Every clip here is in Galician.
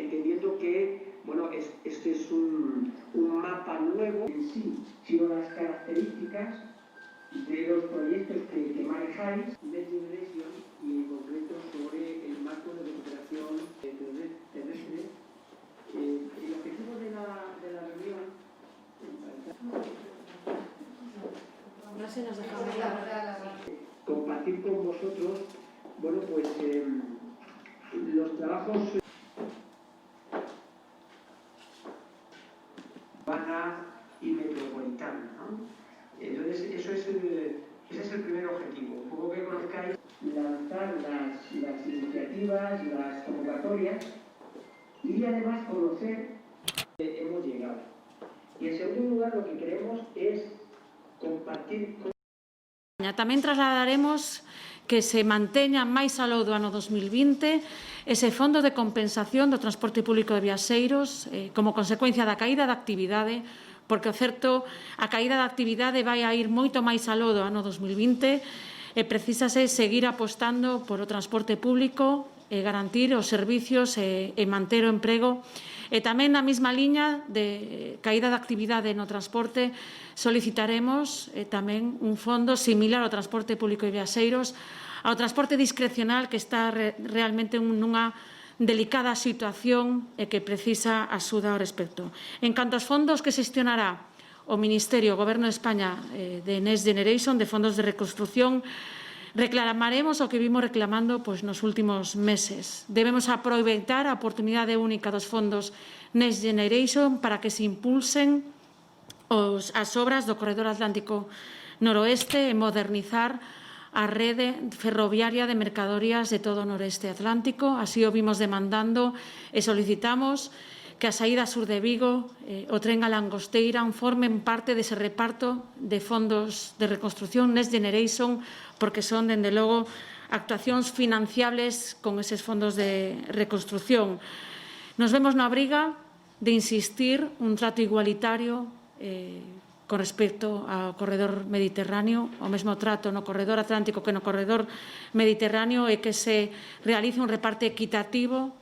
entendiendo que, bueno, este es un mapa nuevo en sí, sino las características de los proyectos que manejáis, Next Generation, y en concreto sobre el marco de recuperación terrestre. El objetivo de la reunión compartir con vosotros, bueno, pues los trabajos urbana y metropolitana, ¿no? Entonces, ese es el primer objetivo, un poco que conozcáis, lanzar las iniciativas, las convocatorias y además conocer hemos llegado. Y en segundo lugar, lo que queremos es compartir con... Tamén trasladaremos que se manteña máis aló do ano 2020 ese fondo de compensación do transporte público de viaxeiros como consecuencia da caída da actividade, porque o certo, a caída da actividade vai a ir moito máis aló do ano 2020 e precisase seguir apostando por o transporte público e garantir os servicios e manter o emprego. E tamén na mesma liña de caída da actividade no transporte solicitaremos tamén un fondo similar ao transporte público e viaxeiros, ao transporte discrecional que está realmente nunha delicada situación e que precisa axuda ao respecto. En canto aos fondos que xestionará o Ministerio, o Goberno de España de Next Generation, de fondos de reconstrucción, reclamaremos o que vimos reclamando nos últimos meses. Debemos aproveitar a oportunidade única dos fondos Next Generation para que se impulsen as obras do Corredor Atlántico Noroeste e modernizar a rede ferroviaria de mercadorías de todo o noreste atlántico. Así o vimos demandando e solicitamos que a saída sur de Vigo, o tren a Langosteira, formen parte dese reparto de fondos de reconstrucción Next Generation, porque son, dende logo, actuacións financiables con eses fondos de reconstrucción. Nos vemos na obriga de insistir un trato igualitario con respecto ao corredor mediterráneo, o mesmo trato no corredor atlántico que no corredor mediterráneo, e que se realice un reparto equitativo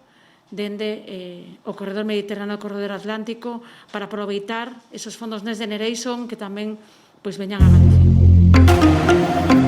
dende o corredor mediterráneo e o corredor atlántico para aproveitar esos fondos Next Generation que tamén veñan a Galicia.